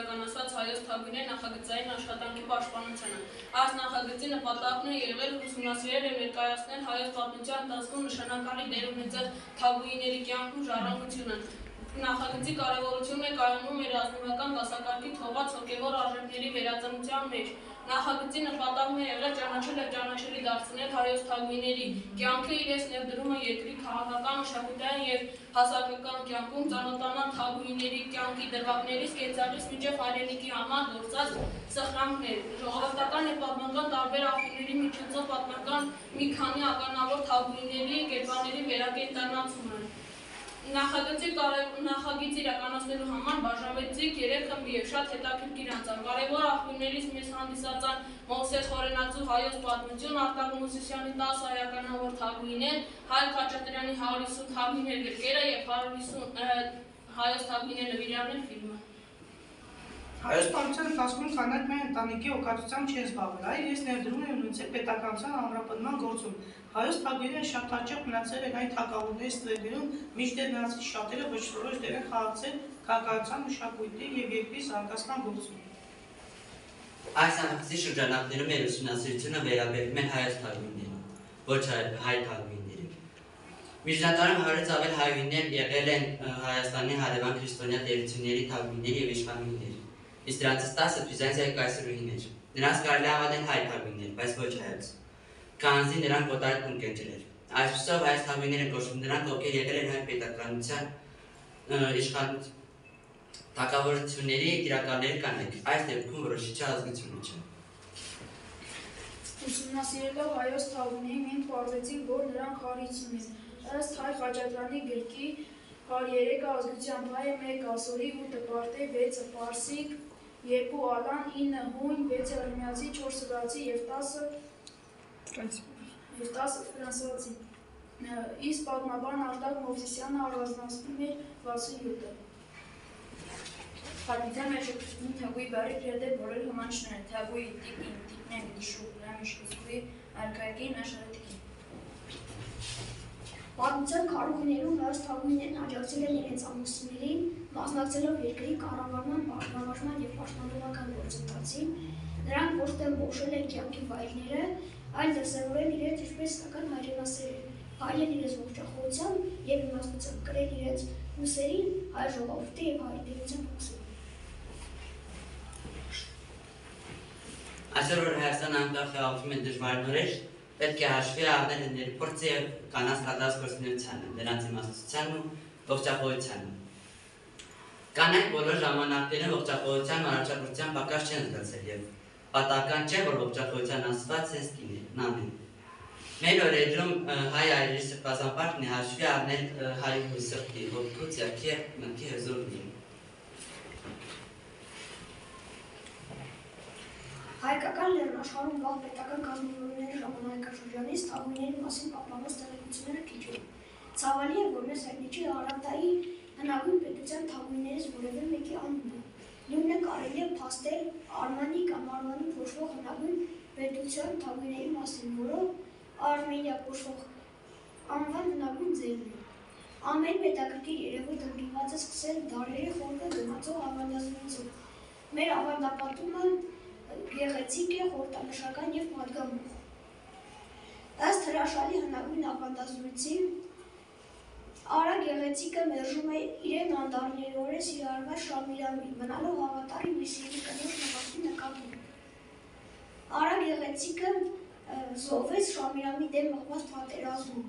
իրականացված հայոց թագուհիների նախագծային աշխատանքի պաշտպանությունը։ Այս նախագծի նպատակն է եղել ուսումնասիրել և ներկայացնել հայոց պատմության ընթացքում նշանակալի դեր ունեցած թագուհիների կյանքն ու ժառանգությունը։ Նախագծի կարևորությունն է կայանում մեր ազնվական դասակարգի թողած հոգևոր արժեքների վերածնության մեջ։ Նախագծի նպատակն է եղել ճանաչել և ճանաչելի դարձնել հայոց թագուհիների կյանքը, իրենց ներդրումը երկրի քաղաքական, մշակութային և հասարակական կյանքում, ծանոթանալ թագուհիների կյանքի դրվագներից կենցաղից մինչև հայրենիքի համար գործած սխրանքներ, ժողովրդական և պատմական տարբեր աղբյուրների միջոցով պատմական մի քանի ականավոր թագուհիների կերպարների վերակենդանացումը։ Նախագիծ իրականացնելու համար բաժանվեցինք 3 խմբի և շատ հետաքրքիր անցավ։ Կարևոր աղբյուրներից մեզ հանդիսացան Մովսես Խորենացու հայոց պատմություն, Արտակ Մովսեսյանի 10 հայականավոր թագուհիներ, Հայկ Խաչատրյանի 150 թագուհիներ գրքերը և 150 հայոց թագուհիներ նվիրյալներ ֆիլմը։ Հայոց պատմության ընթացքում կանայք միայն ընտանիքի օգտությամբ չեն զբաղվել, այլ իրենց ներդրումն են ունեցել պետականության ամրապնդման գործում։ Հայոց թագուհիները շատ հաճախ մնացել են այն թագավորների ստվերներում, մինչդեռ նրանցից շատերը ոչ դեր են խաղացել քաղաքական մշակույթի և երկրի զարգացման գործում։ Այս ամսի շրջանակներում մեր ուսումնասիրությունը վերաբերվում է հայոց թագուհիներին, ոչ հայ թագուհիներին։ Միջնադարում 100-ից ավել հայուհիներ եղել են Հայաստանի հարևան քրիստոնյա տերությունների թագուհիներ և իշխանուհիներ, իսկ դրանցից 10-ը Բյուզանդիայի կայսրուհիներ։ Նրանց կարելի է անվանել հայ թագուհիներ, բայց ոչ հայոց, քանզի նրանք օտար տուն կենտրել։ Այսպիսով հայոց թագուհիներ են կոչվում նրանք, ովքեր եղել են հայ պետականության թագավորությունների տիրակալների կանայք, այս դեպքում որոշիչ ազգությունը չէ։ Ուսումնասիրելով հայոց թագուհիներին մենք պարզեցինք, որ նրանք խարիցում են։ Ըստ Հայկ Խաչատրյանի գրքի 103 ազգությամբ հայ է 1 ասորի, 8 պարտեզ, 6 պարսիկ, 2 ալան, 9 հույն, 6 հռոմեացի, 4 վրացի և 10 ֆրանսիացի։ Իսկ պատմաբան Արտակ Մովսեսյանը առանձնացնում էր 67-ը։ Պատմության մեջ օգտվում թագուհի բառի գրեթե բոլոր հոմանիշները՝ թագուհի, տիկին, տիկնեն, դիշուկ, լամիշկուսկուի, արքայակին, աշարետիկին։ Պատմության քարոզներում հայոց թագուհիներն աջակցել են իրենց ամուսիններին, մասնակցելով երկրի կառավարման, բաժանման և պաշտպանողական գործընթացին։ Նրանք ոչ թե ողջել են կյանքի վայրերը, այլ դրսևորել իրենց ինչպես իսկական հայրենասերեր, փայլել իրենց ողջախոհությամբ և իմաստությամբ, կրել իրենց հուսերին հայ ժողովրդի և հայրենիության հուսերին։ Այսօր որ Հայաստանը անկախ խաղացում են դժվար օրեր, պետք է հաշվի առնել հների փորձը և կանանց կատարած գործունեությանը, նրանց իմաստությանն ու ողջախոհությանը։ Կանայք բոլոր ժամանակներում ողջախոհության ու առաջադրության պակաս չեն զգացել և պատահական չէ, որ ողջախոհության աստված հենց կինն են։ Մեր օրերում հայ այրերի սրբազան պարտքն է հաշվի առնել հայ սրտի, ոգու, ձեռքի և մտքի հզորությունը։ Հայկական լեռնաշխարհում վաղ պետական կազմավորումների ժամանակաշրջանից թագուհիների մասին պահպանված տեղեկությունները քիչ են։ Ցավալի է, որ մեզ հայտնի չի Արարատայի հնագույն պետության թագուհիներից որևէ մեկի անունը։ Նույնը կարելի է փաստել Արմանի կամ Արմանում կոչվող հնագույն պետության թագուհիների մասին, որով Արմենիա կոչվող անվան հնագույն ձևն է։ Ամեն հետաքրքիր երևույթ ընդունված է սկսել դարերի խորքը գնացող ավանդազրույցով։ Մեր ավանդապատումը գեղեցիկ է, խորհրդանշական և պատգամող։ Ըստ հրաշալի հնագույն ավանդազրույցի, Արա գեղեցիկը մերժում է իրեն անդառների օրեր սիրահարված Շամիրամին, մնալով հավատարիմ իր սիրելի կնոջ նվաստի նկատմամբ։ Արա գեղեցիկը զոհվեց Շամիրամի դեմ մղված պատերազմում։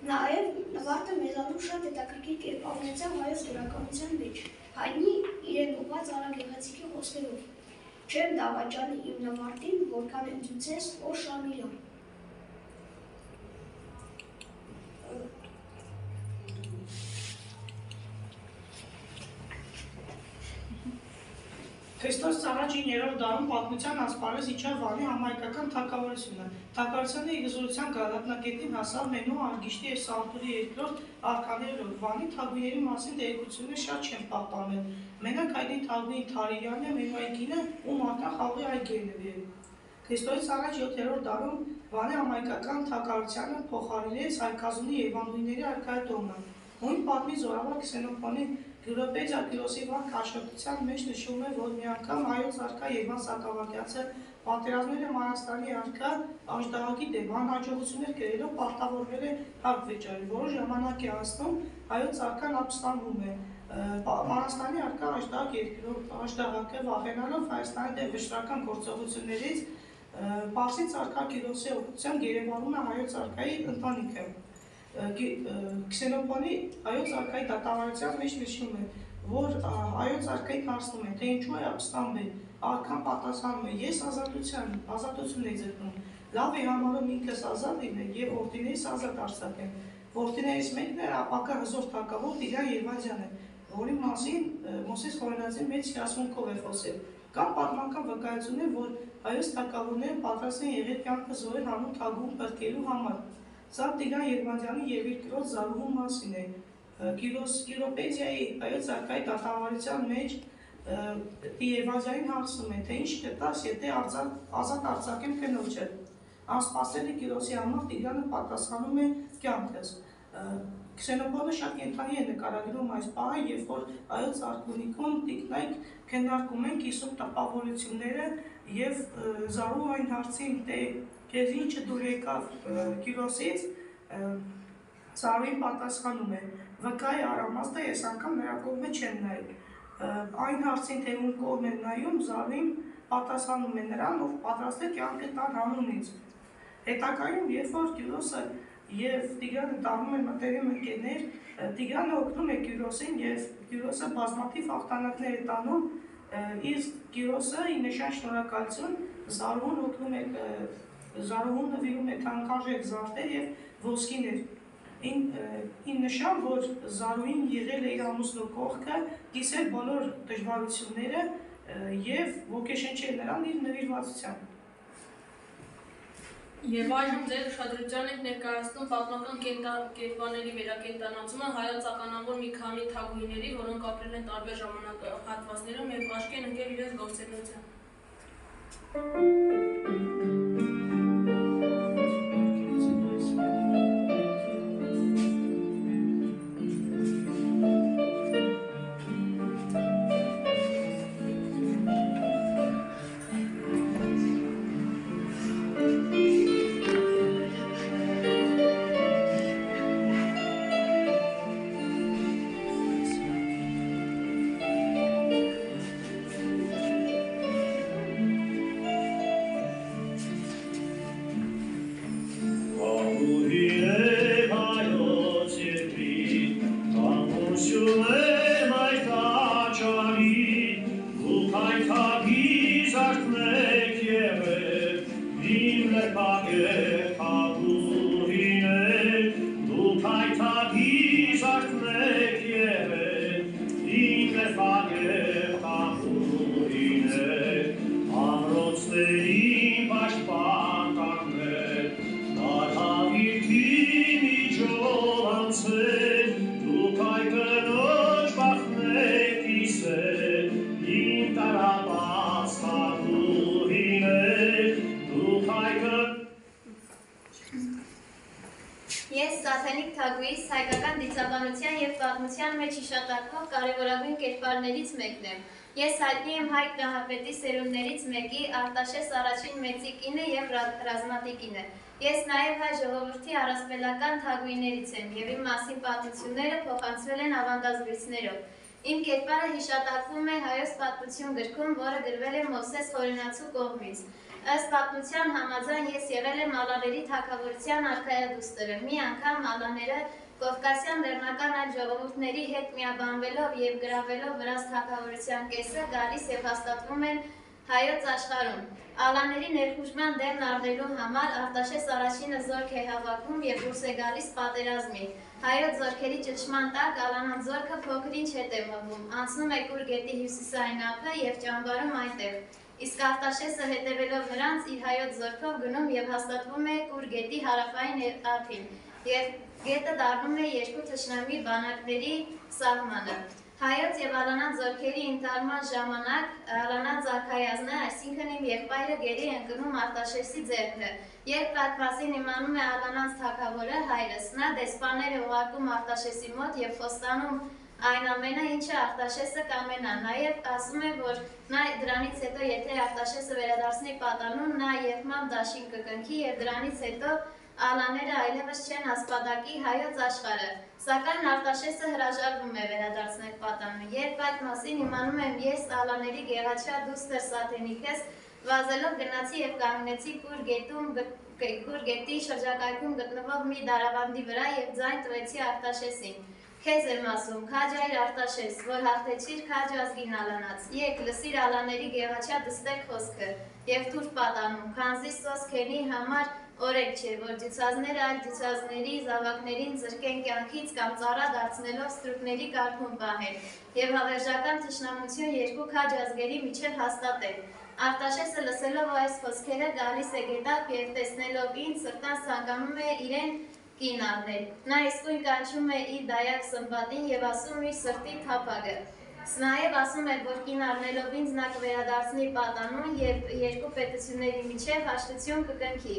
Նաև նվարտը մեզանում շատ հետաքրքիր կերպար ունեցավ հայոց գրականության մեջ, հայտնի իրեն ուղղված Արա գեղեցիկի խոսքերով. «Չեմ դավաճանի իմ նվարտին, որքան ընդունցես, ո Շամիրամ»։ Քրիստոս առաջին 3-րդ դարում պատմության ասպարեզ իջավ Վանի համահայկական թագավորությունը։ Թագավորությունը իր հզորության գագաթնակետին հասավ Մենու, Արգիշտի և Սարտուրի երկրորդ արքաներով։ Վանի թագուհիների մասին տեղեկությունները շատ չեն պահպանվել։ Մենակ հայտնի թագուհին Թարիրյանն է Մենուայի կինը, ում արտախ խաղողի այգի է նվիրել։ Քրիստոսից առաջ 7-րդ դարում Վանի համահայկական թագավորությունը փոխարինեց Հայկազնի և Եվանդուհիների արքայատունը։ Հույն պատմի զորավար Քսենոփոնի Գյուլոպեդիա Կիրոսի վանք հաշվետվության մեջ նշում է, որ մի անգամ հայոց արքա Երվան Սակավակյացը պատերազմները Մանաստանի արքա Աշդահակի դեմ անհաջողություններ կրելով պարտավորվել է հարկ վճարել, որոշ ժամանակ է անցնում հայոց արքան ապստամբում է։ Մանաստանի արքա Աշդահակը վախենալով Հայաստանի դեմ վճռական գործողություններից Պարսից արքա Կիրոսի օգնությամբ գերեվարում է հայոց արքայի ընտանիքը։ Քսենոփոնի հայոց արքայի դատավարության մեջ նշում է, որ հայոց արքային հարցնում է, թե ինչու է ապստամբել, արքան պատասխանում է, ես ազատություն էի ձգտում, լավ է համարում ինքս ազատ լինել եւ որդիներիս ազատ արձակել։ Որդիներից մեկն է ապակա հզոր թագավոր Տիգրան Երվանձյանը, որի մասին Մովսես Խորենացին մեծ հիասմունքով է խոսել։ Կան պատմական վկայություններ, որ հայոց թագավորները պատրաստ են եղել կյանքը զոհել հանուն թագուհուն փրկելու համար։ Սա Տիգրան Երվանձյանի եւ իր կրոջ Զարուհու մասին է։ Կիրոպեդիայի հայոց արքայի դատավարության մեջ Երվանձյանին հարցնում է, թե ինչ կտաս, եթե ազատ արձակեմ կնոջը։ Անսպասելի Կիրոսի համար Տիգրանը պատասխանում է կյանքս։ Քսենոփոնը շատ կենդանի է նկարագրում այս պահը, երբ որ հայոց արքունիքում տիկնայք քննարկում են կիսում տպավորությունները եւ Զարուհու այն հարցին, թե քեզ ինչը դուր եկավ Կիրոսից, Զարուհին պատասխանում է. վկայի արամաստը ես անգամ նրա կողմը չեմ նայել։ Այն հարցին, թե ում կողմ է նայում, Զարուհին պատասխանում է նրան, ով պատրաստ է կյանքը տալ հանունից։ Հետագայում, երբ որ Կիրոսը եւ Տիգրանը դառնում են մտերիմ ընկերներ, Տիգրանը օգնում է Կիրոսին եւ Կիրոսը բազմաթիվ հաղթանակներ է տանում, իսկ Կիրոսը ի նշան շնորհակալություն Զարուհուն նվիրում է թանկարժեք զարդեր եւ ոսկիներ։ Ին նշան, որ Զարուհին եղել է իր ամուսնու կողքը, կիսել բոլոր դժվարությունները եւ ոգեշնչել նրան իր նվիրվածությամբ։ Եվ այժմ ձեր ուշադրության ենք ներկայացնում պատմական կերպարների վերակենդանացումը հայոց ականավոր մի քանի թագուհիների, որոնք ապրել են տարբեր ժամանակահատվածներում եւ աչքի են ընկել իրենց գործունեությամբ։ Ես Սաթենիկ Թագուհիս հայկական դիցաբանության և պատմության մեջ հիշատակվող կարևորագույն կերպարներից մեկն եմ։ Ես հայտնի եմ Հայկ Նահապետի սերունդներից մեկի Արտաշես առաջին մեծի կինը և ռազմատի կինը։ Ես նաև հայ ժողովրդի առասպելական թագուհիներից եմ և իմ մասին պատմությունները փոխանցվել են ավանդազրույցներով։ Իմ կերպարը հիշատակվում է Հայոց պատմություն գրքում, որը գրվել է Մովսես Խորենացու կողմից։ Ըստ պատմության համաձայն ես եղել եմ Ալաների թագավորության արքայադուստրը։ Մի անգամ Ալաները Կովկասյան լեռնական այլ ժողովուրդների հետ միաբանվելով և գրավելով վրաց թագավորության կեսը գալիս և հաստատվում են հայոց աշխարհում։ Ալաների ներխուժման դեմն առնելու համար Արտաշես առաջինը զորք է հավաքում և դուրս է գալիս պատերազմի։ Հայոց զորքերի ճնշման տակ Ալանան զորքը փոքր-ինչ հետ է մղվում, անցնում է Կուր գետի հյուսիսային ափը և ճամբարում այնտեղ։ Իսկ Արտաշեսը հետևելով նրանց իր հայոց զորքով գնում և հաստատվում է Կուր գետի հարավային ափին, և գետը դառնում է երկու թշնամի բանակների սահմանը։ Հայոց և Ալանան զորքերի ընթարման ժամանակ Ալանան արքայազնը, այսինքն իմ եղբայրը գերի ընկնում Արտաշեսի ձեռքը։ Երբ այդ մասին իմանում է Ալանանց թագավորը հայրս, նա դեսպաններ է ուղարկում Արտաշեսի մոտ և խոստանում այն ամենը, ինչը Արտաշեսը կամենա։ Նաև ասում է, որ նա դրանից հետո, եթե Արտաշեսը վերադարձնի պատանուն, նա երբմամբ դաշին կկնքի եւ դրանից հետո ալաները այլևս չեն ասպատակի հայոց աշխարհը։ Սակայն Արտաշեսը հրաժարվում է վերադարձնել պատանուն։ Երբ այդ մասին իմանում եմ ես, ալաների գեղաչյա դուստր Սաթենիկես, վազելով գնացի եւ կանգնեցի Կուր գետի շրջակայքում գտնվող մի դարավանդի վրա եւ ձայն տվեցի Արտաշեսին։ Քեզ եմ ասում, քաջ այր Արտաշես, որ հաղթեցիր քաջ ազգին ալանած։ Եկ լսիր ալաների գեղաչյա դստեր խոսքը եւ թուր պատանում, քանզի սոս քենի համար օրեք չէ, որ դյուցազները այլ դյուցազների զավակներին զրկեն կյանքից կամ ծառա դարձնելով ստրուկների կարգում պահեն եւ հավերժական թշնամություն երկու քաջ ազգերի միջև հաստատել։ Արտաշեսը լսելով այս խոսքերը գալիս է գետակ եւ տեսնելով ինձ սրտան ցանկանում է իրեն կին առնել։ Նա իսկույն կանչում է իր դայակ Սմբատին եւ ասում իր սրտի թափագը։ Նաև ասում է, որ կին առնելով ինձ նա կվերադարձնի պատանուն եւ երկու պետությունների միջև հաշտություն կկնքի։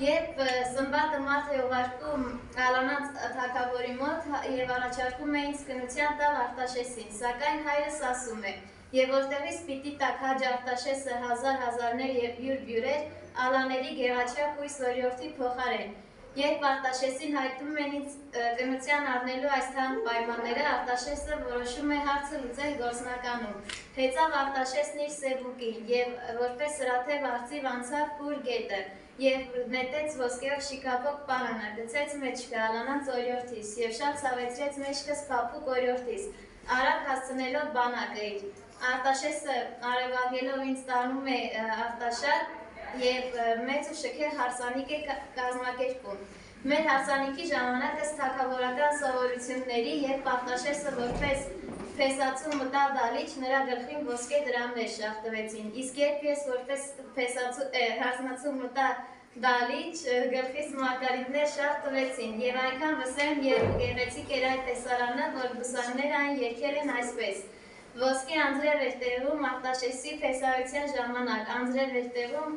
Երբ Սմբատը մարդ է ուղարկում ալանած թագավորի մոտ եւ առաջարկում է ինձ կնության տալ Արտաշեսին, սակայն հայրս ասում է. Եվ որտեղից պիտի տակ հաջ Արտաշեսը հազարներ եւ բյուրեր ալաների գեղաչյա կույս օրիորդի փոխարեն։ Երբ Արտաշեսին հայտնում են ինձ կնության առնելու այս թանկ պայմանները, Արտաշեսը որոշում է հարցը լուծել գործնականում։ Հեծավ Արտաշեսն իր սեբուկին եւ որպես սրաթեւ արծիվ անցավ Կուր գետը եւ նետեց ոսկեով շիկապոկ պարանը, գցեց մեջքը ալանած օրիորդիս եւ շատ ցավեցրեց մեջքս փափուկ օրիորդիս, արագ հասցնելով բանակը իր։ Արտաշեսը արևագելով ինձ տանում է Արտաշատ եւ մեծ ու շքեղ հարսանիք է կազմակերպում։ Մեր հարսանիքի ժամանակ ըստ թագավորական սովորությունների, երբ Արտաշեսը որպես փեսացու մտավ դալիճ, նրա գլխին ոսկե դրամներ շաղտվեցին, իսկ երբ ես որպես հարսնացու մտա դալիճ, գլխիս մարգարիտներ շաղտվեցին եւ այնքան վսեմ եւ գեղեցիկ էր այդ տեսարանը, որ բուսանները այն երգել են այսպես. Ոսկե անձրև էր տեղում Արտաշեսի փեսայության ժամանակ, անձրև էր տեղում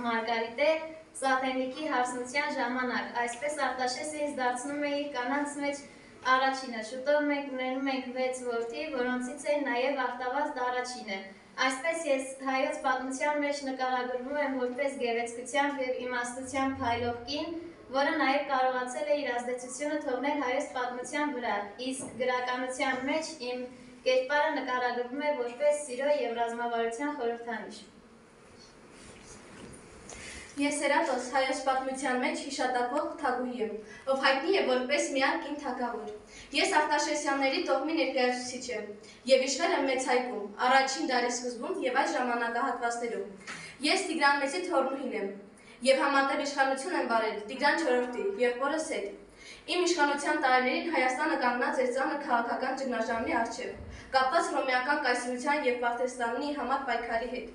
Մարգարիտե Սաթենիկի հարսնության ժամանակ, այսպես Արտաշեսը ինձ դարձնում է իր կանանց մեջ առաջինը, շուտով մենք ունենում ենք 6 որդի, որոնցից է նաև Արտավազդ առաջինը։ Այսպես ես հայոց պատմության մեջ նկարագրվում եմ որպես գեղեցկությամբ եւ իմաստությամբ փայլող կին, որը նաև կարողացել է իր ազդեցությունը թողնել հայոց պատմության վրա, իսկ գրականության մեջ իմ կերպարը նկարագրվում է որպես սիրո եւ ռազմավարության խորհրդանիշ։ Ես Հերատոս հայոց պատմության մեջ հիշատակվող թագուհի եմ, ով հայտնի է որպես միակ կին թագավոր։ Ես Արտաշեսյանների տոհմի ներկայացուցիչ եմ եւ իշխել եմ մեծ հայկում, առաջին դարի սկզբում եւ այս ժամանակահատվածներում։ Ես Տիգրան Մեծի թոռնուհին եմ եւ համատեղ իշխանություն եմ վարել Տիգրան IV եղբորս հետ։ Իմ իշխանության տարիներին Հայաստանը կանգնած էր ծանր քաղաքական ճգնաժամի առջև, կապված հռոմեական կայսրության եւ Պարտեստանի համար պայքարի հետ։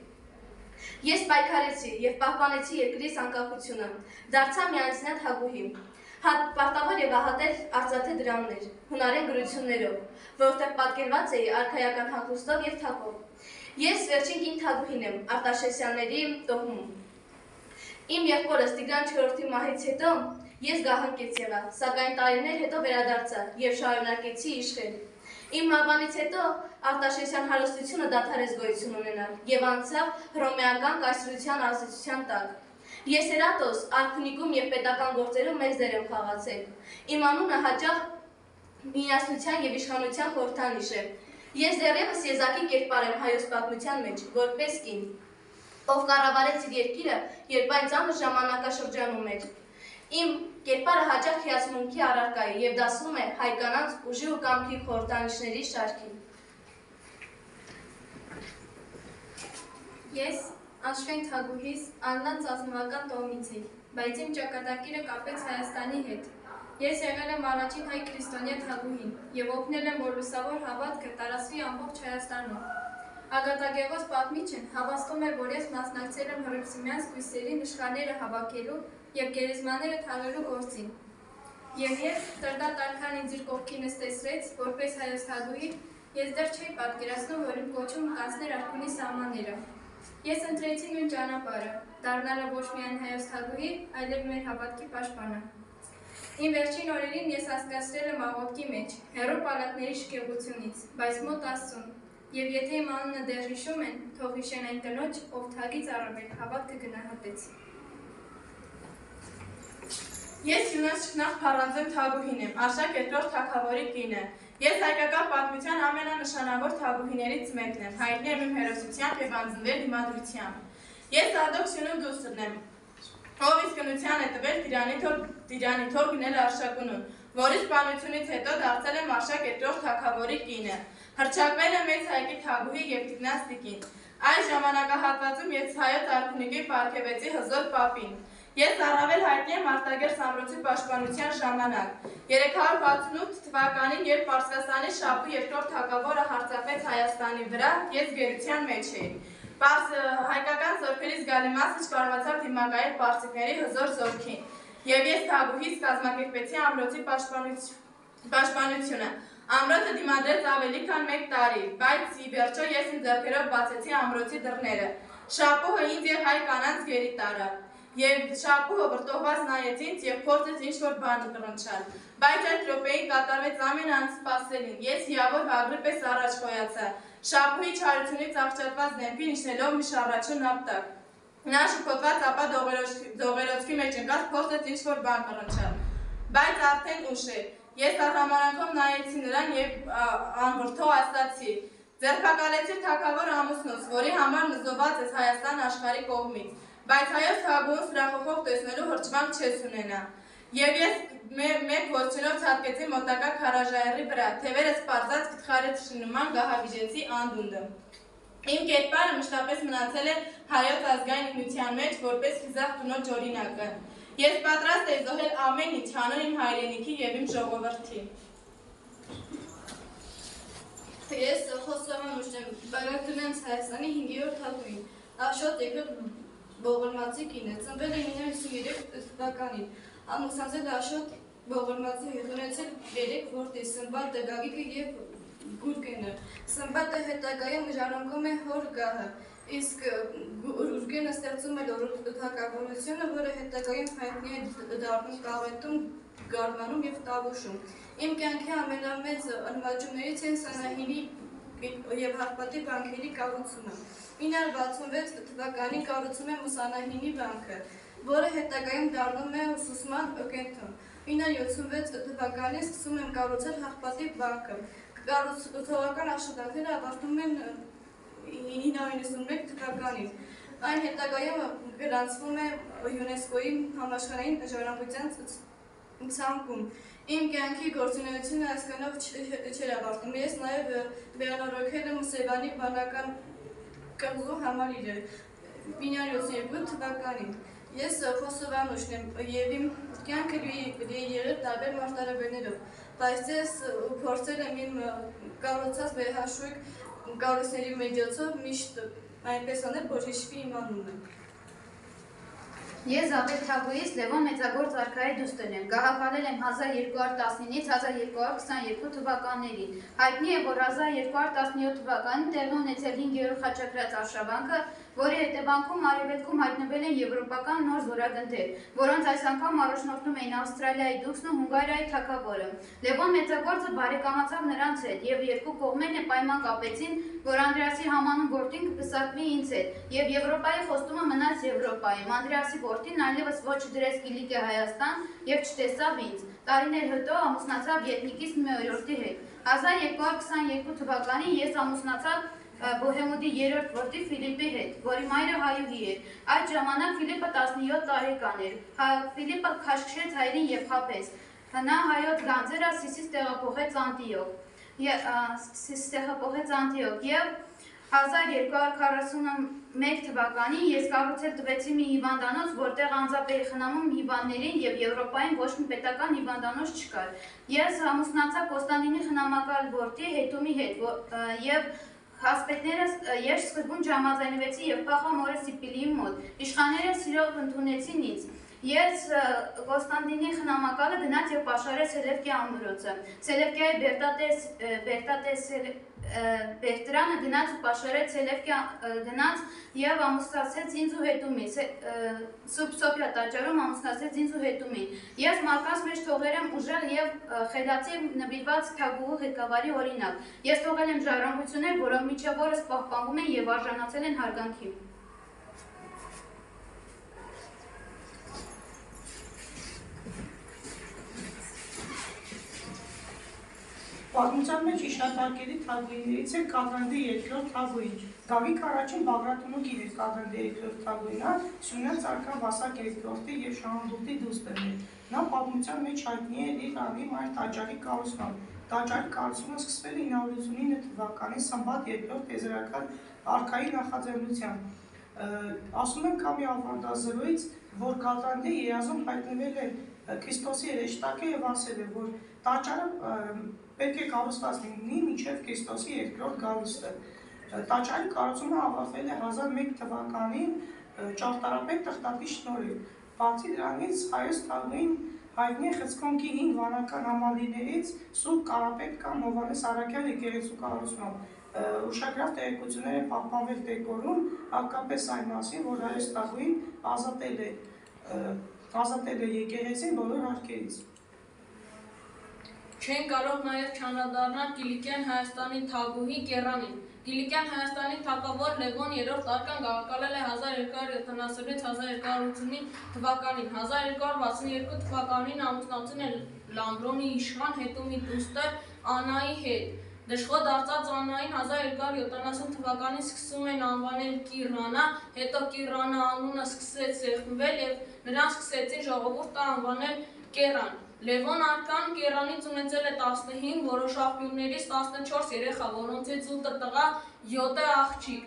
Ես պայքարեցի եւ պահպանեցի երկրիս անկախությունը, դարձա միայնացնյա թագուհի, պարտավոր եւ ահատել արծաթե դրամներ, հունարեն գրություններով, որովհետեւ պատկերված էի արքայական հագուստով եւ թակով։ Ես վերջին կին թագուհին եմ Արտաշեսյանների տոհմում։ Իմ եղբորս Տիգրան IV մահից հետո ես գահանքեց եղա, սակայն տարիներ հետո վերադարձա եւ շարունակեցի իշխել։ Իմ մահվանից հետո Արտաշեսյան հարստությունը դադարեց գոյություն ունենալ եւ անցավ հռոմեական կայսրության ազդեցության տակ։ Ես Հերատոս արքունիքում եւ պետական գործերում մեծ դեր եմ խաղացել։ Իմ անունը հաճախ միասնության եւ իշխանության խորհրդանիշ է։ Ես դեռևս եզակի կերպար եմ հայոց պատմության մեջ, որպես կին, ով կառավարեց իր երկիրը, երբ այն ծանր ժամանակաշրջանում էր։ Իմ կերպարը հաճախ հիացմունքի առարկա է եւ դասվում է հայ կանանց ուժի ու կամքի խորհրդանիշների շարքին։ Ես Աշխեն թագուհիս Աննան ծազմական տոհմից եմ, բայց իմ ճակատագիրը կապեց Հայաստանի հետ։ Ես եղել եմ առաջին հայ քրիստոնյա թագուհին եւ օգնել եմ, որ լուսավոր հավատքը տարածվի ամբողջ Հայաստանում։ Ագատագեղոս պատմիչն հավաստում է, որ ես մասնակցել եմ հռիփսիմյան զույգերի նշխանները հավաքելու եւ գերեզմաները թաղելու գործին։ Եվ երբ Տրդատ արքան ինձ իր կողքին նստեցրեց, որպես հայոց թագուհի, ես դեռ չէի պատկերացնում, որ իմ կոչում կանցներ արքունի սահմանները։ Ես ընտրեցի նույն ճանապարհը, դառնալը ոչ միայն հայոց թագուհի, այլև մեր հավատքի պաշտպանը։ Իմ վերջին օրերին ես հասկացրել եմ աղոթքի մեջ, հեռու պալատների շքեղությունից, բայց մոտ Աստծուն, եւ եթե իմ անունը դեռ հիշում են, թող հիշեն այն կնոջ, ով թագից առավել հավատքը գնահատեց։ Ես Յունաս Չքնաղ Փառանձեմ Թագուհին եմ, Արշակ երկրորդ թագավորի կինը։ Ես հայկական պատմության ամենանշանավոր թագուհիներից մեկն եմ, հայտնի եմ իմ հերոսությամբ եւ անձնվել դիմադրությամբ։ Ես Ադոք Սյունու դուստրն եմ, ով իսկ կնության է տվել Տիրանի թոր գնել Արշակունուն, որի սպանությունից հետո դարձել եմ Արշակ երկրորդ թագավորի կինը։ Հռչակվել է մեծ հայկի թագուհի եւ Տիկնաց տիկին։ Այս ժամանակահատվածում ես հայոց արքունիքի պարգևեցի հզոր պապին։ Ես առավել հայտնի եմ Արտագերս ամրոցի պաշտպանության ժամանակ։ 368 թվականին, երբ Պարսկաստանի Շապու երկրորդ թագավորը հարձակվեց Հայաստանի վրա, ես գերության մեջ էի։ Հայկական զորքերից գալի մասը չկարողացավ դիմակայել պարսիկների հզոր զորքին, եւ ես թագուհիս կազմակերպեցի ամրոցի պաշտպանությունը։ Ամրոցը դիմադրեց ավելի քան 1 տարի, բայց ի վերջո ես իմ ձեռքերով բացեցի ամրոցի դռները։ Շապուհը ինձ եւ հայ կանանց գերի տարավ, եւ Շապուհը վրդովված նայեց ինձ եւ փորձեց ինչ-որ բան կռնչալ, բայց այդ րոպեին կատարվեց ամենանսպասելին, ես հիավոր վագրի պես առաջ խոյացա, Շապուհի չարությունից աղճատված դեմքին իջնելով մի շառաչուն ապտակ։ Նա շփոթված ապա դողերոցքի մեջ ընկած փորձեց ինչ-որ բան կռնչալ, բայց արդեն ուշ էր։ Ես արհամարանքով նայեցի նրան եւ անվրդո ասացի. «Ձերբակալեցի թագավոր ամուսնուս, որի համար նզոված ես Հայաստան աշխարհի կողմից, բայց հայոց թագուհուն սրախոխով տեսնելու հրճվանք չես ունենա»։ Եվ ես մեկ ոսչենով ցատկեցի մոտակա քարաժայռի վրա, թևերս պարզած գտխարի նման գահավիժեցի անդունդը։ Իմ կերպարը մշտապես մնացել է հայոց ազգային ինքնության մեջ որպես խիզախ կնոջ օրինակը։ Ես պատրաստ էի զոհել ամեն ինչ հանուն իմ հայրենիքի եւ իմ ժողովրդի։ Ես Խոստովան Ուշնեմ, Բարակդունյանց Հայաստանի 5-րդ թագուհին, Աշոտ երկրորդ Բողորմածի կինը, ծնվել է 1953 թվականին, ամուսնացել Աշոտ Բողորմածի հետ, ունեցել 3 որդի՝ Սմբատը, Գագիկը եւ Գուրգենը։ Սմբատը հետագայում ժառանգում է հոր գահը, իսկ Գուրգենը ստեղծում է լոռու թագավորությունը, որը հետագայում հայտնի է դառնում Կավետում, Գարմանում եւ Տավուշում։ Իմ կյանքի ամենամեծ նվաճումներից են Սանահինի եւ Հաղպատի բանկերի կառուցումը։ 966 թվականին կառուցում է Սանահինի բանկը, որը հետագայում դառնում է ուսուցման կենտրոն։ 976 թվականին սկսում են կառուցել Հաղպատի բանկը։ Կառուցողական աշխատանքները ավարտվում են 991 թվականին։ Այն հետագայում գրանցվում է ՅՈՒՆԵՍԿՕ-ի համաշխարհային ժառանգության ցանկում։ Իմ կյանքի գործունեությունը այսքանով չէր ավարտվում։ Ես նաև վերանորոգել եմ Սևանի բանական կղզու համալիրը 972 թվականին։ Ես Խոստովան Ուշն եմ եւ իմ կյանքը լի եղել տարբեր մարտահրավերներով, բայց ես փորձել եմ իմ կառուցած վերհաշույք կառույցների միջոցով միշտ այնպես անել, որ հիշվի իմ անունը։ Ես Զավեթ Թագուհիս Լևոն Մեծագործ արքայի դուստր եմ, գահավարել եմ 1219-ից 1222 թվականներին։ Հայտնի է, որ 1217 թվականին տեղի ունեցել 5-րդ խաչակրաց արշավանքը, որի հետևանքում արևելքում հայտնվել են եվրոպական նոր զորագնդեր, որոնց այս անգամ առաջնորդում էին Ավստրալիայի դուքսն ու Հունգարիայի թագավորը։ Լևոն Մեծագործը բարեկամացավ նրանց հետ եւ երկու կողմերն պայման կապեցին, որ Անդրեասի համանուն որդին կպսակվի ինձ հետ, եւ Եվրոպայի խոստումը մնաց Եվրոպայում։ Անդրեասի որդին այլևս ոչ դրեց Կիլիկիա Հայաստան եւ չտեսավ ինձ։ Տարիներ հետո ամուսնացավ Ետնիկիս Մեորորտի հետ։ 1222 թվականին ես ամուսնացա Բոհեմուդի 3-րդ որդի Ֆիլիպի հետ, որի մայրը հայուհի էր։ Այդ ժամանակ Ֆիլիպը 17 տարեկան էր։ Ֆիլիպը քաշքշեց հայրին եւ խաբեց։ Նա հայոց գանձերը Սիսից տեղափոխեց Անտիոք եւ 1241 թվականին ես կառուցել տվեցի մի հիվանդանոց, որտեղ անձամբ էի խնամում հիվանդներին եւ Եվրոպայում ոչ մի պետական հիվանդանոց չկար։ Ես ամուսնացա Կոստանդինի խնամակալ որդի Հետումի հետ եւ Հասպետներս ես սկզբում ժամաձայնվեցի եւ փախա մորը Սիպիլիի մոտ։ Իշխանները սիրով ընդունեցին ինձ։ Ես Կոստանդինի խնամակալը գնաց եւ պաշարեց Սելևկիա ամրոցը։ Սելևկիայի Բերտրանը գնաց ու պաշարեց դնաց եւ ամուսնացեց ինձ ու հետումին, Սուրբ Սոփիա տաճարում ամուսնացեց ինձ ու հետումին։ Ես մարդկանց մեջ թողել եմ ուժեղ եւ խելացի նվիրված թագուհու ղեկավարի օրինակ։ Ես թողել եմ ժառանգություններ, որոնք մինչև օրս պահպանվում են եւ արժանացել են հարգանքի։ Պատմության մեջ իշատարկելի թագուհիներից է Կադրանդի երկրորդ թագուհին։ Գավիկ առաջին Բաղրատունու գիրեր Կադրանդի երկրորդ թագուհինը Սյունյան Ծարգա Վասակ երկրորդի եւ Շահանդուղտի դուստրն է։ Նա պատմության մեջ հայտնի է իր անի մայր տաճարի կառուցմամբ։ Տաճարի կառուցումը սկսվել է 989 թվականին Սմբատ երկրորդ տեզերական արքայի նախաձեռնությամբ։ Ասում են կամի ավանդազրույց, որ Կադրանդի երազում հայտնվել է Քրիստոսի երեշտակը եւ ասել է, որ տաճարը պետք է կառուցված լինի մինչև Քրիստոսի երկրորդ գալուստը։ Տաճարի կառուցումը ավարտվել է 1001 թվականին ճարտարապետ Տխտատի շնորհիվ։ Բացի դրանից հայոց թագուհին հայտնի է խցկոնքի 5 վանական համալիրներից Սուրբ Կարապետ կամ Հովհաննես Արաքյան եկեղեցու կառուցմամբ։ Ուշագրավ տեղեկություններ են պահպանվել Տեկորում, հատկապես այն մասին, որ հայոց թագուհին ազատել է եկեղեցին բոլոր հարկերից։ Չեն կարող նաև չանդրադառնալ Կիլիկյան Հայաստանի թագուհի Կերանին։ Կիլիկյան Հայաստանի թագավոր Լևոն III Տարկան գաղափարել է 1276-1285 թվականին։ 1262 թվականին ամուսնացել է Լամբրոնի իշխան Հետումի դուստր Անայի հետ։ Դժոխք դարձած Անային 1270 թվականին սկսում են անվանել Կիռանա, հետո Կիռանա անունը սկսեց սեղմվել եւ նրան սկսեցին ժողովուրդը անվանել Կերան։ Լևոն Արկան Կերանից ունեցել է 15, որոշ աղբյուրներից 14 երեխա, որոնցից 8 տղա, 7 աղջիկ։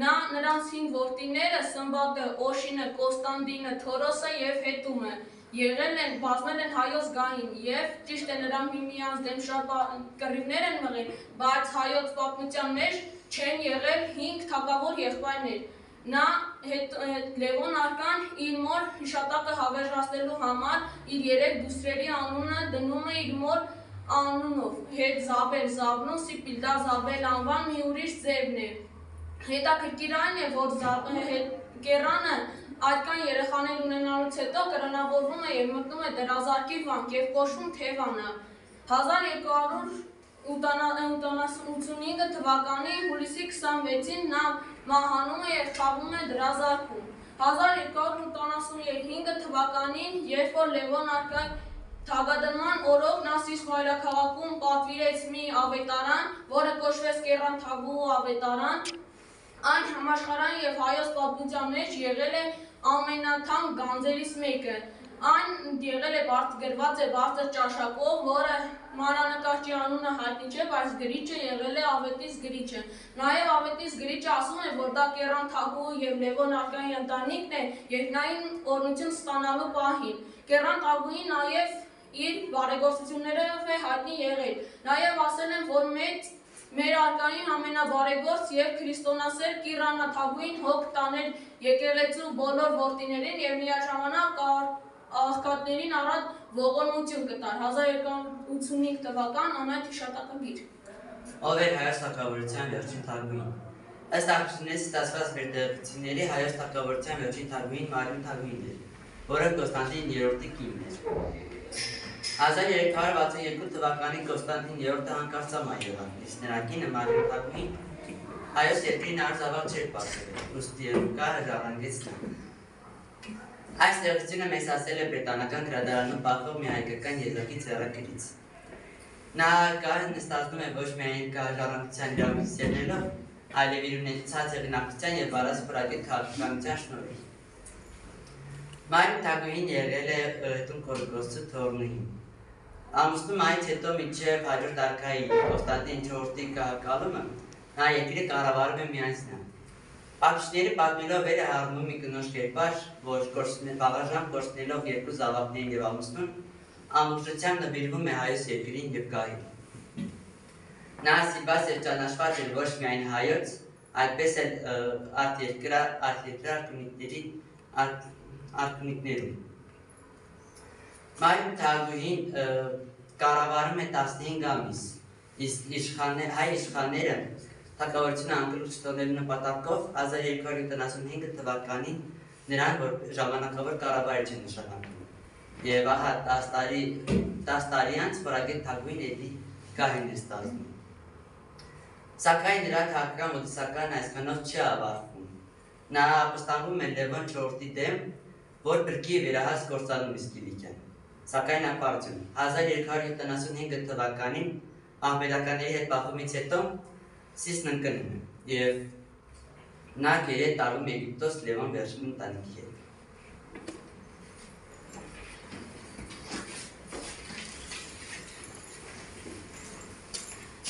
Նրանց 5 որդիները Սմբատը, Օշինը, Կոստանդինը, Թորոսը եւ Հետումը բազմել են հայոց գահին եւ ճիշտ է նրանք միմյանց դեմ շատ կռիվներ են մղել, բայց հայոց պատմության մեջ չեն եղել 5 թագավոր եղբայրներ։ Նա Լևոն Արկան իր մոր հիշատակը հավերժացնելու համար իր 3 դուստրերի անունը դնում է իր մոր անունով։ Հետ Զաբել Զաբնուն Սիպիլդա Զաբել անվան մի ուրիշ ձևն է։ Հետաքրքիր այն է, որ Կերանը այդքան երեխաներ ունենալուց հետո կրոնավորվում է եւ մտնում է դրազարկի վանք եւ կոչվում Թևանը։ 1285 թվականի հուլիսի 26-ին նա մահանում է եւ խաղում է դրազարկում։ 1285 թվականին, երբ որ Լևոն Արկան թագադրման օրոք նա Սիսխ մայրաքաղաքում պատվիրեց մի ավետարան, որը կոչվեց Կերան թագուհու ավետարան, այն համաշխարհային եւ հայոց պատմության մեջ եղել է ամենաթանկ գանձերից մեկը։ Այն եղել է գրված է բարձր ճաշակով, որը մանրանկարչի անունը հայտնի չէ, բայց գրիչը եղել է Ավետիս գրիչը։ Նաև Ավետիս գրիչը ասում է, որ դա Կերան թագուհու եւ Լևոն Արկանի ընտանիքն է երկնային օրհնություն ստանալու պահին։ Կերան թագուհին նաև իր բարեգործություններով է հայտնի եղել։ Նաև ասել են, որ մեր արկային ամենաբարեգործ եւ քրիստոնասեր Կիռանա թագուհին հոգ տաներ եկեղեցու բոլոր որդիներին եւ միաժամանակ աղքատներին առատ ողորմություն կտար։ 1285 թվական անայդ հիշատակագիր։ Ով էր հայոց թագավորության վերջին թագուհին։ Ըստ աղբյուրներից ստացված վերտեղությունների հայոց թագավորության վերջին թագուհին Մարիամ թագուհին էր, որը Կոստանդին III-ի կինն էր։ 1362 թվականին Կոստանդին III-ը հանկարծամա եղավ, իսկ նրա կինը Մարիամ թագուհին հայոց երկրին արձավաղ չէր պարզվել, ուստի Երուկա ժառանգեց նրան։ Այս տեղեկությունը մեզ ասել է բրիտանական գրադարանում պահվող մի հայկական եզակի ձեռագրից։ Նա նստածնում է ոչ միայն ժառանգության իրավունքից ելնելով, այլև իր ունեցած հեղինակության եւ բառած փորագետ քաղաքականության շնորհիվ։ Մարիամ թագուհին եղել է Հռետում Կորգոսցու թորնուհին։ Ամուսնու մահից հետո մինչև հաջորդ արքայի Կոստանդին IV-ի կահակալումը նա երկիրը կառավարում է միայն նա։ Աղբյուրները պատմելով վեր է հառնում մի կնոջ կերպար, որ բաղաժամ կորցնելով երկու զավակներին եւ ամուսնուն, ամբողջությամբ նվիրվում է հայոց երկրին եւ գահին։ Նա սիրված եւ ճանաչված էր ոչ միայն հայոց, այլպես էլ արտերկրյա արքունիքներում։ Մարիամ թագուհին կառավարում է 15 ամիս, հայ իշխանները թագավորությունը անկրուց տոնելու նպատակով 1275 թվականին նրան որ ժամանակավոր կառավարիչ են նշանակում։ Եվ ահա 10 տարի անց Ֆորագետ Թագուհին էդի գահին է ստացվում։ Սակայն նրա քաղաքական մոտեցական այսքանով չի ավարտվում։ Նա ապստամբում է Լևոն IV-ի դեմ, որ բրկի վերահաս կործանում իսկ Կիլիկյան։ Սակայն ապարդյուն 1275 թվականին ահմեդականների հետ բախումից հետո Սիսն ընկնում է և նա գերետ տարում Եգիպտոս Լևոն վերջին ընտանիքի հետ։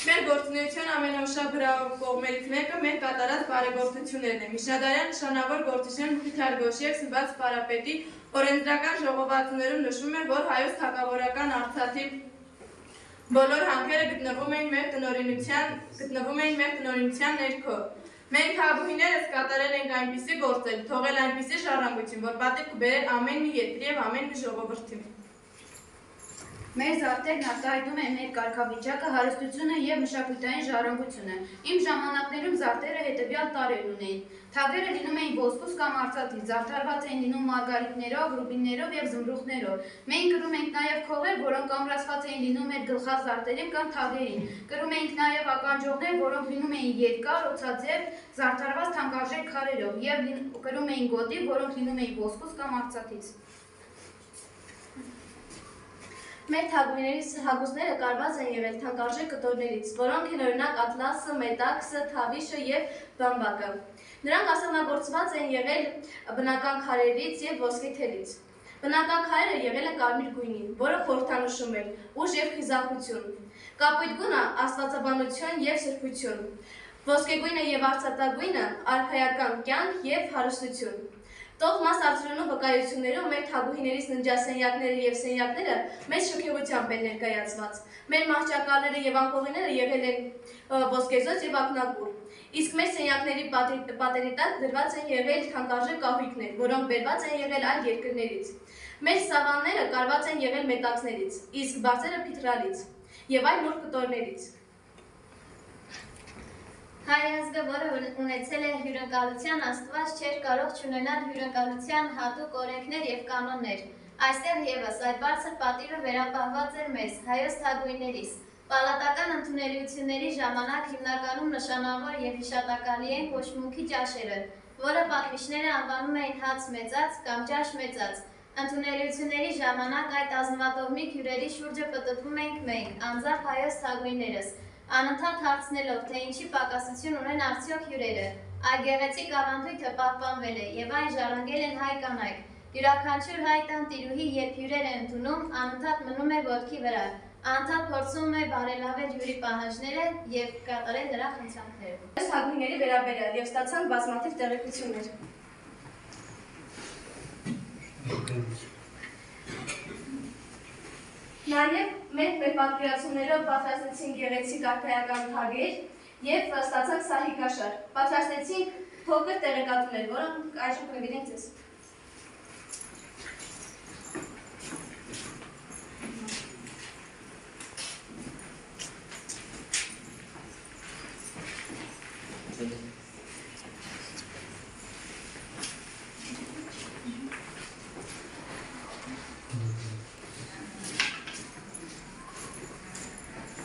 Մեր գործունեության ամենաուշաբրավ կողմերից մեկը մեր կատարած բարեգործություններն է։ Միջնադարյան նշանավոր գործիչներ Մխիթար Գոշիև Սմբաց Պարապետի օրենսդրական ժողովածուներում նշվում է, որ հայոց թագավորական Արցախի բոլոր հանքերը գտնվում էին մեր տնօրինության ներքո։ Մենք թագուհիներս կատարել ենք այնպիսի գործեր, թողել այնպիսի ժառանգություն, որ պատիվ կբերեր ամեն մի երկրի և ամեն մի ժողովրդի։ Մեր զարդերն արտահայտում են մեր կարգավիճակը, հարստությունը և մշակութային ժառանգությունը։ Իմ ժամանակներում զարդերը հետևյալ տարրեր ունեին։ Թագերը լինում էին ոսկուց կամ արծաթից, զարդարված էին լինում մարգարիտներով, ռուբիններով և զմրուխտներով։ Մենք կրում ենք նաև քողեր, որոնք ամրացված էին լինում մեր գլխազարդերին կամ թագերին։ Կրում ենք նաև ականջողներ, որոնք լինում էին երկար, օձաձև, զարդարված թանկարժեք քարերով, և կրում էին գոտի, որոնք լինում էին ոսկուց կամ արծաթից։ Մեր թագուհիների հագուստները կարված են եղել թանկարժեք կտորներից, որոնք են օրինակ ատլասը, մետաքսը, թավիշը և բամբակը։ Նրանք ասանագործված են եղել բնական քարերից և ոսկե թելից։ Բնական քարերը եղել են կարմիր գույնի, որը խորհրդանշում էր ուժ և խիզախություն։ Կապույտ գույնը աստվածաբանություն և սրբություն։ Ոսկե գույնը և արծաթագույնը արքայական կյանք և հարստություն։ Տոհմաս արդյունու վկայություններում մեր թագուհիներից ննջասենյակները և սենյակները մեծ շքեղությամբ են ներկայացված։ Մեր մահճակալները և անկողիները եղել են ոսկեզոծ և ակնագուր։ Իսկ մեր սենյակների պատերի տակ դրված են եղել թանկարժեք կահույքներ, որոնք բերված են եղել այլ երկրներից։ Մեր սավանները կարված են եղել մետաքսներից, իսկ բարձերը փիթրալից և այլ նուրբ կտորներից։ Հայ ազգը, որը ունեցել է հյուրընկալության աստված, չէր կարող չունենալ հյուրընկալության հատուկ օրենքներ և կանոններ։ Այստեղ ևս այդ բարձր պատիվը վերապահված էր մեզ, հայոց թագուհիներիս։ Պալատական ընդունելությունների ժամանակ հիմնականում նշանավոր և հիշատակալի են կոչմունքի ճաշերը, որը պատմիչները անվանում էին հաց մեծած կամ ճաշ մեծած։ Ընդունելությունների ժամանակ այդ ազնվատոհմիկ հյուրերի շուրջը պտտվում էինք մենք, անձամբ հայոց թագուհիներս, անընդհատ հարցնելով, թե ինչի պակասություն ունեն արդյոք հյուրերը։ Այդ գեղեցիկ ավանդույթը պահպանվել է և այն ժառանգել են հայ կանայք։ Յուրաքանչյուր հայ տանտիրուհի, երբ հյուրեր է ընդունում, անընդհատ մնում է ոտքի վրա, անընդհատ փորձում է բարելավել հյուրի պահանջները և կատարել նրա խնդրանքները։ Այս թագուհիների վերաբերյալ և ստացանք բազմաթիվ տեղեկություններ։ Նաև մենք մեր պատկերացումներով պատրաստեցինք գեղեցիկ արքայական թագեր և ստացանք սահիկաշար։ Պատրաստեցինք փոքր տեղեկատուներ, որոնք այժմ կնվիրենք ձեզ։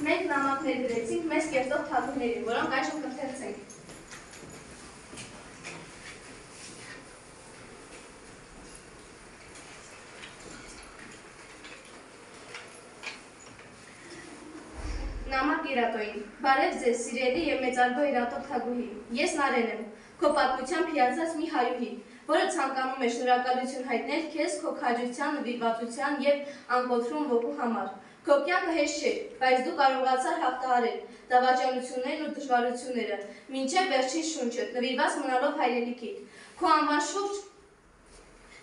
Մենք նամակներ գրեցինք մեզ կերտող թագուհիներին, որոնք այժմ կընթերցենք։ Նամակ Իրատոյին։ Բարև ձեզ, սիրելի և մեծարգո Իրատո թագուհի։ Ես Նարեն եմ, քո պատմությամբ հիացած մի հայուհի, որը ցանկանում է շնորհակալություն հայտնել քեզ քո քաջության, նվիրվածության և անկոտրում ոգու համար։ Քո կյանքը հեշտ չէր, բայց դու կարողացար հաղթահարել դավաճանություններն ու դժվարությունները, մինչև վերջին շունչը, նվիրված մնալով հայրենիքիդ։ Քո անվան շուրջ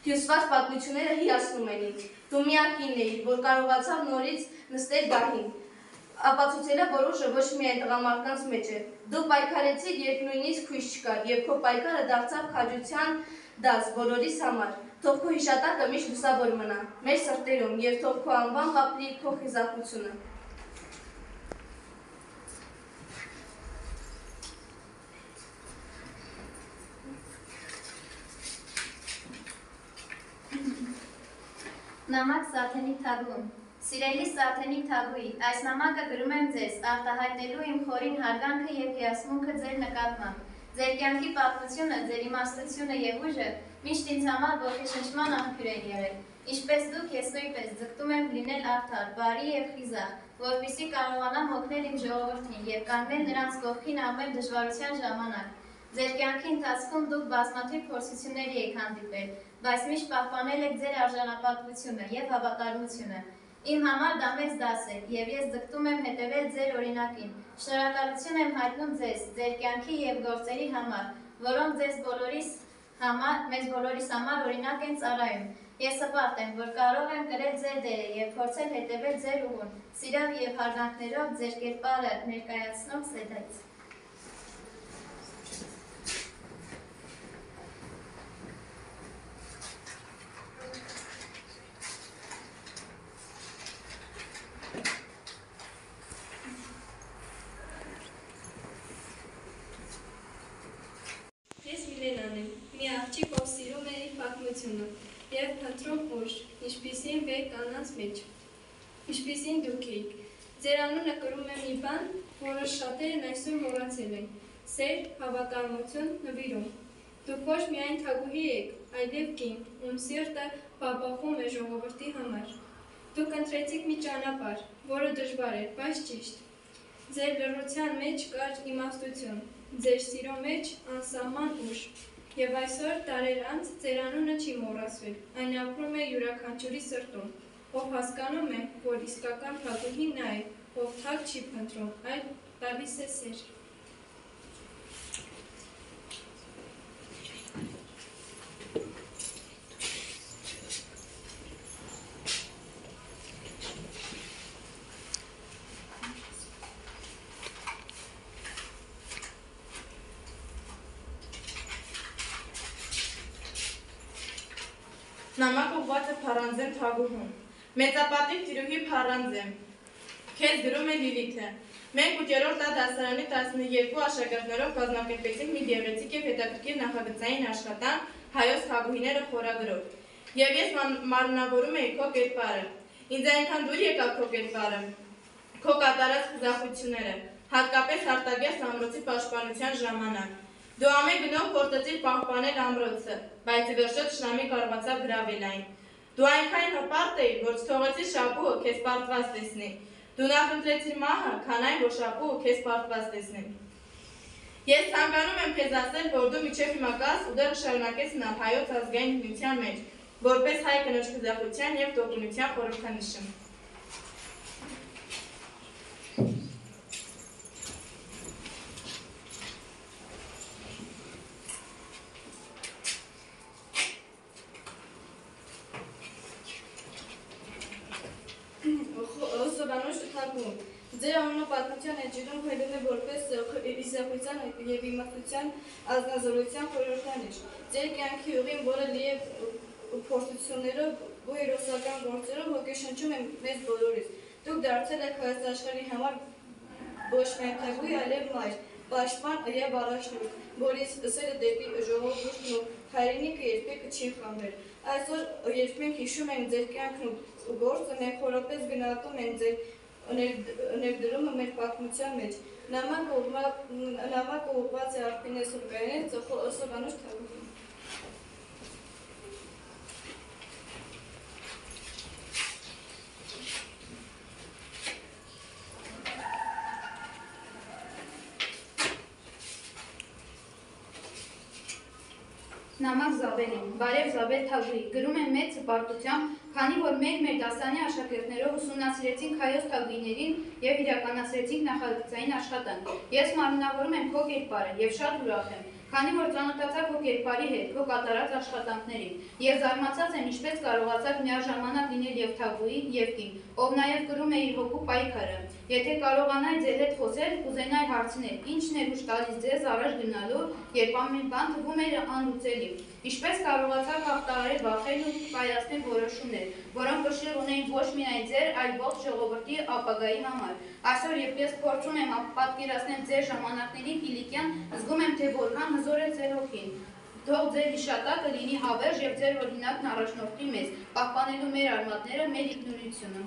հյուսված պատմությունները հիացնում են ինձ։ Դու միակ կինն էիր, որ կարողացավ նորից նստել գահին, ապացուցելը, որ ուժը ոչ միայն տղամարդկանց մեջ է։ Դու պայքարեցիր, երբ նույնիսկ հույս չկար, և քո պայքարը դարձավ քաջության դաս բոլորիս համար։ Թող քո հիշատակը միշտ լուսավոր մնա մեր սրտերում և թող քո անվան պապրի քո խիզախությունը։ Նամակ Սաթենիկ Թագուհուն։ Սիրելի Սաթենիկ Թագուհի, այս նամակը գրում եմ ձեզ, արտահայտելու իմ խորին հարգանքը և հիասմունքը ձեր նկատմամբ։ Ձեր կյանքի պատմությունը, ձեր իմաստությունը և ուժը միշտ ինձ համար ոգեշնչման աղբյուր են եղել։ Ինչպես դուք, ես նույնպես ձգտում եմ լինել արդար, բարի և խիզախ, որպեսզի կարողանամ օգնել իմ ժողովրդին և կանգնել նրանց կողքին ամեն դժվարության ժամանակ։ Ձեր կյանքի ընթացքում դուք բազմաթիվ փորձությունների եք հանդիպել, բայց միշտ պահպանել եք ձեր արժանապատվությունը և հավատարմությունը։ Իմ համար դա մեծ դաս է, և ես ձգտում եմ հետևել ձեր օրինակին։ Շնորհակալություն եմ հայտնում ձեզ, ձեր կյանքի և գործերի համար, որոնք մեզ բոլորիս համար օրինակ են ծառայում։ Ես հպարտ եմ, որ կարող եմ կրել ձեր դերը և փորձել հետևել ձեր ուղուն, սիրով և հարգանքներով ձեր կերպարը ներկայացնող Սեդայից։ Ես Միլենան եմ, մի աղջիկ, ով սիրում է իր պատմությունը և փնտրում ուժ, ինչպիսին վեր կանանց մեջ, ինչպիսին դուք էիք։ Ձեր անունը կրում է մի բան, որը շատերն այսօր մոռացել են՝ սեր, հավատարմություն, նվիրում։ Դուք ոչ միայն թագուհի եք, այլև կին, ում սիրտը պապախում է ժողովրդի համար։ Դուք ընտրեցիք մի ճանապարհ, որը դժվար էր, բայց ճիշտ։ Ձեր լռության մեջ կար իմաստություն, ձեր սիրո մեջ անսահման ուժ։ Եվ այսօր տարեր անց ձեր անունը չի մոռացվել, այն ապրում է յուրաքանչյուրի սրտում, ով հասկանում է, որ իսկական թագուհին նա է, ով թագ չի փնտրում, այլ տալիս է սեր։ Նամակ ուղղված է Փառանձեմ Թագուհուն։ Մեծապատիվ տիրուհի Փառանձեմ, քեզ գրում է Լիլիթը։ Մենք 8-րդ A դասարանի 12 աշակերտներով կազմակերպեցինք մի գեղեցիկ և հետաքրքիր նախագծային աշխատանք Հայոց թագուհիները խորագրով։ Եվ ես մարմնավորում էի քո կերպարը։ Ինձ այնքան դուր եկավ քո կերպարը, քո կատարած խիզախությունները, հատկապես արտագերս ամրոցի պաշտպանության ժամանակ։ Դու ամեն գնով փորձեցիր պահպանել ամրոցը, բայց ի վերջո թշնամի կարողացավ գրավել այն։ Դու այնքան հպարտ էիր, որ չթողեցիր շապուհը քեզ պարտված տեսնի։ Դու նախընտրեցիր մահը, քան այն, որ շապուհը քեզ պարտված տեսնի։ Ես ցանկանում եմ քեզ ասել, որ դու մինչև հիմա կաս ու դեռ շարունակես մնալ Հայոց ազգային միության մեջ, որպես հայ կնոջ խիզախության և տոկունության խորհրդանիշը։ Ձեր անունը պատմության էջերում հայտնվում է որպես իսախության և իմաստության ազնազորության խորհրդանիշ։ Ձեր կյանքի ուղին, որը լի է փորձություններով ու հերոսական գործերով, ոգեշնչում է մեզ բոլորիս։ Դուք դարձել եք հայոց աշխարհի համար ոչ միայն թագուհի, այլև մայր, պաշտպան և առաջնորդ, որից սերը դեպի ժողովուրդն ու հայրենիքը երբեք չի խամվել։ Այսօր, երբ մենք հիշում ենք ձեր կյանքն ու գործը, մենք խորապես գնահատում ենք ձեր ներդրումը մեր պատմության մեջ։ Նամակը ուղղված է Արփինե Սուրբյանին, Սովանուշ թագուհին։ Նամակ Զաբելին, բարև Զաբել թագուհի, գրում եմ մեծ հպարտությամբ, քանի որ մեր դասարանի աշակերտներով ուսումնասիրեցինք հայոց թագուհիներին և իրականացրեցինք նախագծային աշխատանք։ Ես մարմնավորում եմ քո կերպարը և շատ ուրախ եմ, քանի որ ծանոթացա քո կերպարի հետ, քո կատարած աշխատանքներին, և զարմացած եմ ինչպես կարողացաք միաժամանակ լինել և թագուհի, և կին, ով նաև կրում է իր հոգու պայքարը։ Եթե կարողանայի ձեր հետ խոսել, կուզենայի հարցնել, ինչն է ուժ տալիս ձեզ առաջ գնալու, երբ ամեն բան թվում էր անլուծելի։ Ինչպես կարողացաք հաղթահարել վախերն ու կայացնել որոշումներ, որոնք կշիռ ունեին ոչ միայն ձեր, այլ ողջ ժողովրդի ապագայի համար։ Այսօր, երբ ես փորձում եմ պատկերացնել ձեր ժամանակների Կիլիկյան, զգում եմ, թե որքան հզոր է ձեր հոգին։ Թող ձեր հիշատակը լինի հավերժ եւ ձեր օրինակն առաջնորդի մեզ, պահպանելու մեր արմատները, մեր ինքնուրույնությունը։